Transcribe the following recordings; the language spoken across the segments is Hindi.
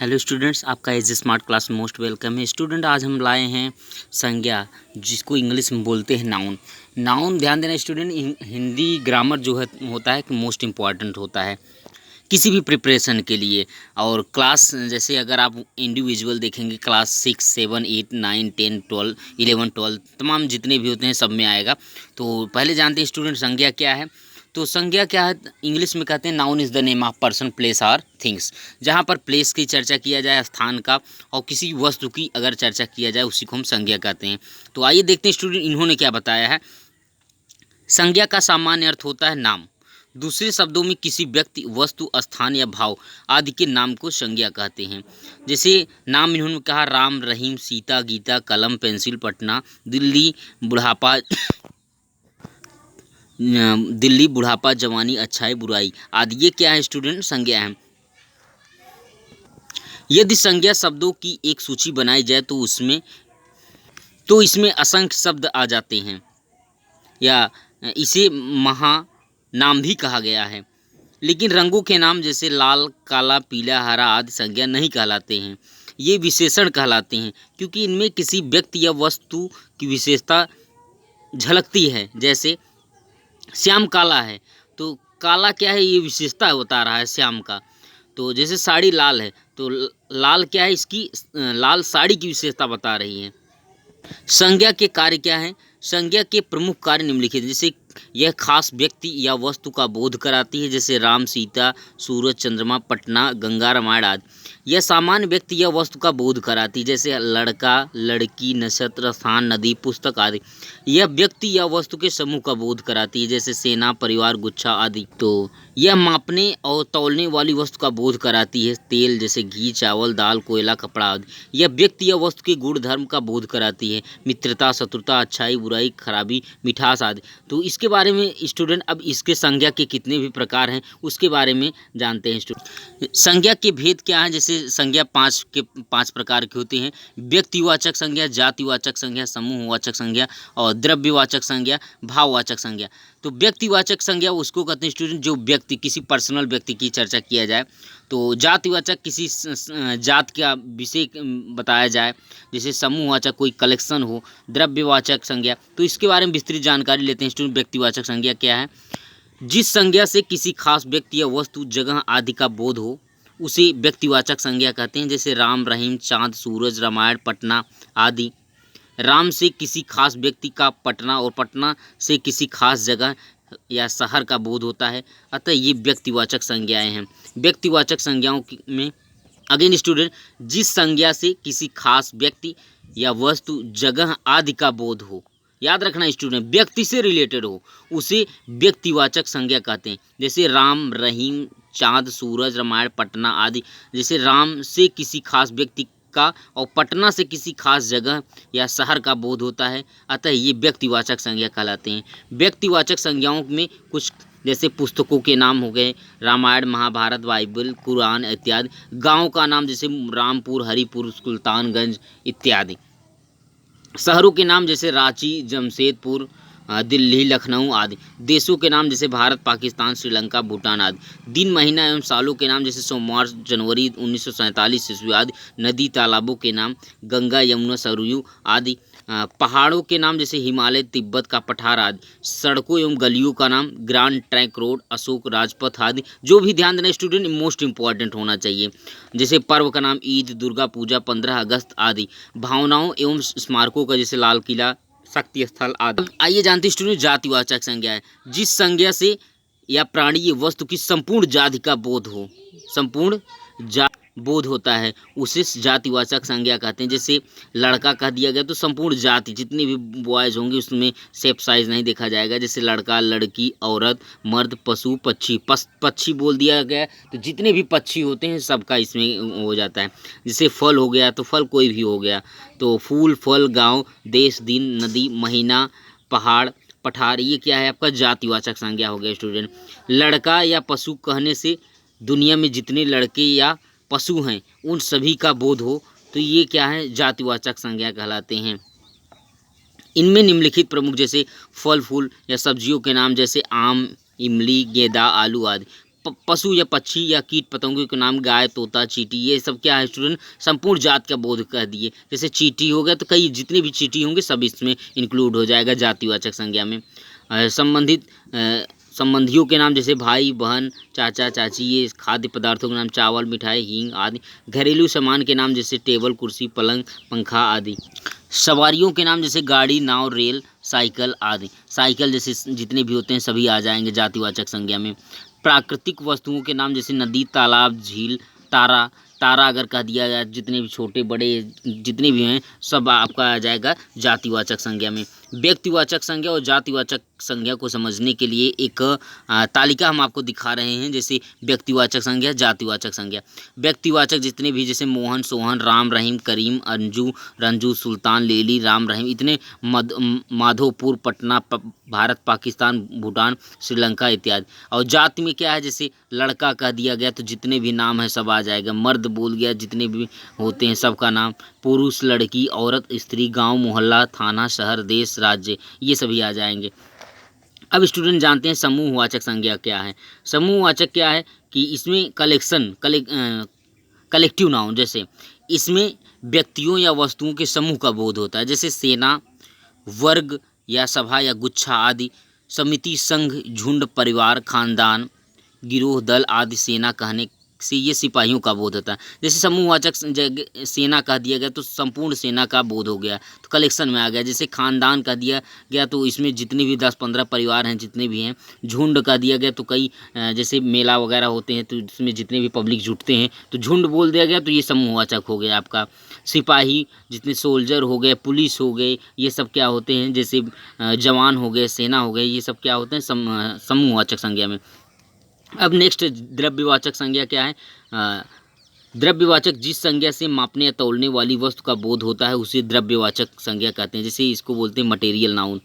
हेलो स्टूडेंट्स, आपका एज स्मार्ट क्लास में मोस्ट वेलकम है। स्टूडेंट, आज हम लाए हैं संज्ञा, जिसको इंग्लिश में बोलते हैं नाउन। नाउन ध्यान देना स्टूडेंट, हिंदी ग्रामर जो है होता है कि मोस्ट इम्पॉर्टेंट होता है किसी भी प्रिपरेशन के लिए। और क्लास जैसे अगर आप इंडिविजुअल देखेंगे, क्लास 6, 7, 8, 9, 10, 12, 11, 12 तमाम जितने भी होते हैं सब में आएगा। तो पहले जानते हैं स्टूडेंट संज्ञा क्या है। तो संज्ञा क्या है, इंग्लिश में कहते हैं noun is the name of person, place or things. जहाँ पर प्लेस की चर्चा किया जाए, स्थान का, और किसी वस्तु की अगर चर्चा किया जाए उसी को हम संज्ञा कहते हैं। तो आइए देखते हैं स्टूडेंट इन्होंने क्या बताया है। संज्ञा का सामान्य अर्थ होता है नाम। दूसरे शब्दों में किसी व्यक्ति, वस्तु, स्थान या भाव आदि के नाम को संज्ञा कहते हैं। जैसे नाम इन्होंने कहा राम, रहीम, सीता, गीता, कलम, पेंसिल, पटना, दिल्ली, बुढ़ापा, जवानी, अच्छाई, बुराई आदि। ये क्या है स्टूडेंट, संज्ञा है। यदि संज्ञा शब्दों की एक सूची बनाई जाए तो इसमें असंख्य शब्द आ जाते हैं, या इसे महा नाम भी कहा गया है। लेकिन रंगों के नाम जैसे लाल, काला, पीला, हरा आदि संज्ञा नहीं कहलाते हैं, ये विशेषण कहलाते हैं, क्योंकि इनमें किसी व्यक्ति या वस्तु की विशेषता झलकती है। जैसे श्याम काला है, तो काला क्या है, ये विशेषता बता रहा है श्याम का। तो जैसे साड़ी लाल है, तो लाल क्या है, इसकी लाल साड़ी की विशेषता बता रही है। संज्ञा के कार्य क्या है। संज्ञा के प्रमुख कार्य निम्नलिखित हैं। जैसे यह खास व्यक्ति या वस्तु का बोध कराती है, जैसे राम, सीता, सूरज, चंद्रमा, पटना, गंगा, रामायण आदि। यह सामान्य व्यक्ति या वस्तु का बोध कराती है, जैसे लड़का, लड़की, नक्षत्र, स्थान, नदी, पुस्तक आदि। यह व्यक्ति या वस्तु के समूह का बोध कराती है, जैसे सेना, परिवार, गुच्छा आदि। तो यह मापने और तौलने वाली वस्तु का बोध कराती है, तेल जैसे घी, चावल, दाल, कोयला, कपड़ा आदि। यह व्यक्ति या वस्तु के गुण धर्म का बोध कराती है, मित्रता, शत्रुता, अच्छाई, बुराई, खराबी, मिठास आदि। तो इसके बारे में स्टूडेंट अब इसके संज्ञा के कितने भी प्रकार हैं उसके बारे में जानते हैं स्टूडेंट। संज्ञा के भेद क्या है। जैसे संज्ञा पांच प्रकार की होती हैं। व्यक्तिवाचक संज्ञा, जातिवाचक संज्ञा, समूहवाचक संज्ञा और द्रव्यवाचक संज्ञा, भाववाचक संज्ञा। तो व्यक्तिवाचक संज्ञा उसको कहते हैं स्टूडेंट जो व्यक्ति, किसी पर्सनल व्यक्ति की चर्चा किया जाए। तो जातिवाचक किसी जात का विषय बताया जाए। जैसे समूहवाचक कोई कलेक्शन हो। द्रव्यवाचक संज्ञा, तो इसके बारे में विस्तृत जानकारी लेते हैं स्टूडेंट। व्यक्तिवाचक संज्ञा क्या है। जिस संज्ञा से किसी खास व्यक्ति या वस्तु, जगह आदि का बोध हो उसे व्यक्तिवाचक संज्ञा कहते हैं। जैसे राम, रहीम, चाँद, सूरज, रामायण, पटना आदि। राम से किसी खास व्यक्ति का, पटना और पटना से किसी खास जगह या शहर का बोध होता है। अतः ये व्यक्तिवाचक संज्ञाएं हैं। व्यक्तिवाचक संज्ञाओं में अगेन स्टूडेंट, जिस संज्ञा से किसी खास व्यक्ति या वस्तु, जगह आदि का बोध हो, याद रखना स्टूडेंट, व्यक्ति से रिलेटेड हो, उसे व्यक्तिवाचक संज्ञा कहते हैं। जैसे राम, रहीम, चाँद, सूरज, रामायण, पटना आदि। जैसे राम से किसी खास व्यक्ति का और पटना से किसी खास जगह या शहर का बोध होता है, अतः ये व्यक्तिवाचक संज्ञा कहलाते हैं। व्यक्तिवाचक संज्ञाओं में कुछ जैसे पुस्तकों के नाम हो गए, रामायण, महाभारत, बाइबल, कुरान इत्यादि। गांव का नाम जैसे रामपुर, हरिपुर, सुल्तानगंज इत्यादि। शहरों के नाम जैसे रांची, जमशेदपुर, दिल्ली, लखनऊ आदि। देशों के नाम जैसे भारत, पाकिस्तान, श्रीलंका, भूटान आदि। दिन, महीना एवं सालों के नाम जैसे सोमवार, जनवरी 1947 ईस्वी आदि। नदी, तालाबों के नाम गंगा, यमुना, सरयू आदि। पहाड़ों के नाम जैसे हिमालय, तिब्बत का पठार आदि। सड़कों एवं गलियों का नाम grand trunk road, Ashok Rajpath आदि। जो भी ध्यान देना स्टूडेंट मोस्ट इंपॉर्टेंट होना चाहिए। जैसे पर्व का नाम ईद, दुर्गा पूजा, 15 अगस्त आदि। भावनाओं एवं स्मारकों का जैसे लाल किला, शक्ति स्थल आदि। आइए जानते हैं स्टूडेंट जातिवाचक संज्ञा है। जिस संज्ञा से या प्राणी या वस्तु की संपूर्ण जाति का बोध हो, संपूर्ण बोध होता है, उसे जातिवाचक संज्ञा कहते हैं। जैसे लड़का कह दिया गया तो संपूर्ण जाति, जितने भी बॉयज होंगे उसमें सेफ साइज नहीं देखा जाएगा। जैसे लड़का, लड़की, औरत, मर्द, पशु, पक्षी। पक्षी बोल दिया गया तो जितने भी पक्षी होते हैं सबका इसमें हो जाता है। जैसे फल हो गया तो फल कोई भी हो गया। तो फूल, फल, गांव, देश, दिन, नदी, महीना, पहाड़, पठार, ये क्या है आपका जातिवाचक संज्ञा हो गया स्टूडेंट। लड़का या पशु कहने से दुनिया में जितने लड़के या पशु हैं उन सभी का बोध हो, तो ये क्या है, जातिवाचक संज्ञा कहलाते हैं। इनमें निम्नलिखित प्रमुख जैसे फल, फूल या सब्जियों के नाम जैसे आम, इमली, गेंदा, आलू आदि। पशु या पक्षी या कीट पतंगों के नाम गाय, तोता, चींटी, ये सब क्या है स्टूडेंट, संपूर्ण जात का बोध कर दिए। जैसे चींटी हो गया तो कई जितने भी चींटी होंगे सब इसमें इंक्लूड हो जाएगा जातिवाचक संज्ञा में। संबंधित संबंधियों के नाम जैसे भाई, बहन, चाचा, चाची, ये खाद्य पदार्थों के नाम चावल, मिठाई, हींग आदि। घरेलू सामान के नाम जैसे टेबल, कुर्सी, पलंग, पंखा आदि। सवारियों के नाम जैसे गाड़ी, नाव, रेल, साइकिल आदि। साइकिल जैसे जितने भी होते हैं सभी आ जाएंगे जातिवाचक संज्ञा में। प्राकृतिक वस्तुओं के नाम जैसे नदी, तालाब, झील, तारा। तारा अगर कह दिया जाए, जितने भी छोटे बड़े जितने भी हैं सब आपका आ जाएगा जातिवाचक संज्ञा में। व्यक्तिवाचक संज्ञा और जातिवाचक संज्ञा को समझने के लिए एक तालिका हम आपको दिखा रहे हैं। जैसे व्यक्तिवाचक संज्ञा, जातिवाचक संज्ञा। व्यक्तिवाचक जितने भी जैसे मोहन, सोहन, राम, रहीम, करीम, अंजू, रंजू, सुल्तान, लेली, राम, रहीम, इतने माधोपुर, पटना, भारत, पाकिस्तान, भूटान, श्रीलंका इत्यादि। और जाति में क्या है, जैसे लड़का कह दिया गया तो जितने भी नाम है सब आ जाएगा। मर्द बोल गया जितने भी होते हैं सबका नाम। पुरुष, लड़की, औरत, स्त्री, गांव, मोहल्ला, थाना, शहर, देश, राज्य, ये सभी आ जाएंगे। अब स्टूडेंट जानते हैं समूहवाचक संज्ञा क्या है। समूहवाचक क्या है कि इसमें कलेक्टिव नाउन, जैसे इसमें व्यक्तियों या वस्तुओं के समूह का बोध होता है। जैसे सेना, वर्ग या सभा या गुच्छा आदि। समिति, संघ, झुंड, परिवार, खानदान, गिरोह, दल आदि। सेना कहने से ये सिपाहियों का बोध होता है। जैसे समूहवाचक सेना कह दिया गया तो संपूर्ण सेना का बोध हो गया, तो कलेक्शन में आ गया। जैसे खानदान कह दिया गया तो इसमें जितने भी 10-15 परिवार हैं जितने भी हैं। झुंड कह दिया गया तो कई जैसे मेला वगैरह होते हैं तो इसमें जितने भी पब्लिक जुटते हैं तो झुंड बोल दिया गया तो ये समूहवाचक हो गया आपका। सिपाही जितने सोल्जर हो गए, पुलिस हो गए, ये सब क्या होते हैं, जैसे जवान हो गए, सेना हो गए, ये सब क्या होते हैं समूहवाचक संज्ञा में। अब नेक्स्ट द्रव्यवाचक संज्ञा क्या है। द्रव्यवाचक जिस संज्ञा से मापने या तौलने वाली वस्तु का बोध होता है उसे द्रव्यवाचक संज्ञा कहते हैं। जैसे इसको बोलते हैं मटेरियल नाउन।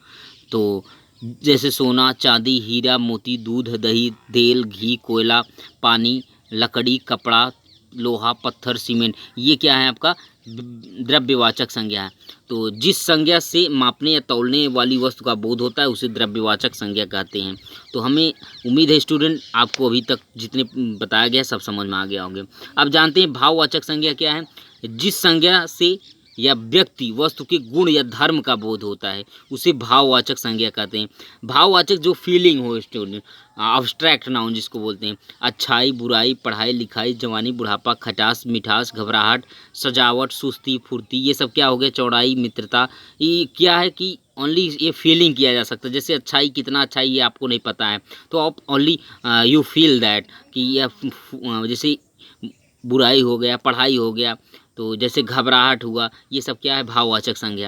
तो जैसे सोना, चांदी, हीरा, मोती, दूध, दही, तेल, घी, कोयला, पानी, लकड़ी, कपड़ा, लोहा, पत्थर, सीमेंट, ये क्या है आपका द्रव्यवाचक संज्ञा है। तो जिस संज्ञा से मापने या तौलने वाली वस्तु का बोध होता है उसे द्रव्यवाचक संज्ञा कहते हैं। तो हमें उम्मीद है स्टूडेंट आपको अभी तक जितने बताया गया सब समझ में आ गया होंगे। अब जानते हैं भाववाचक संज्ञा क्या है। जिस संज्ञा से या व्यक्ति वस्तु के गुण या धर्म का बोध होता है उसे भाववाचक संज्ञा कहते हैं। भाववाचक जो फीलिंग हो स्टूडेंट, अब्स्ट्रैक्ट नाउन जिसको बोलते हैं। अच्छाई, बुराई, पढ़ाई लिखाई, जवानी, बुढ़ापा, खटास, मिठास, घबराहट, सजावट, सुस्ती, फुर्ती, ये सब क्या हो गया, चौड़ाई, मित्रता। ये क्या है कि ओनली ये फीलिंग किया जा सकता है। जैसे अच्छाई, कितना अच्छाई ये आपको नहीं पता है तो आप ओनली यू फील दैट कि यह जैसे बुराई हो गया, पढ़ाई हो गया, तो जैसे घबराहट हुआ, ये सब क्या है भाववाचक संज्ञा।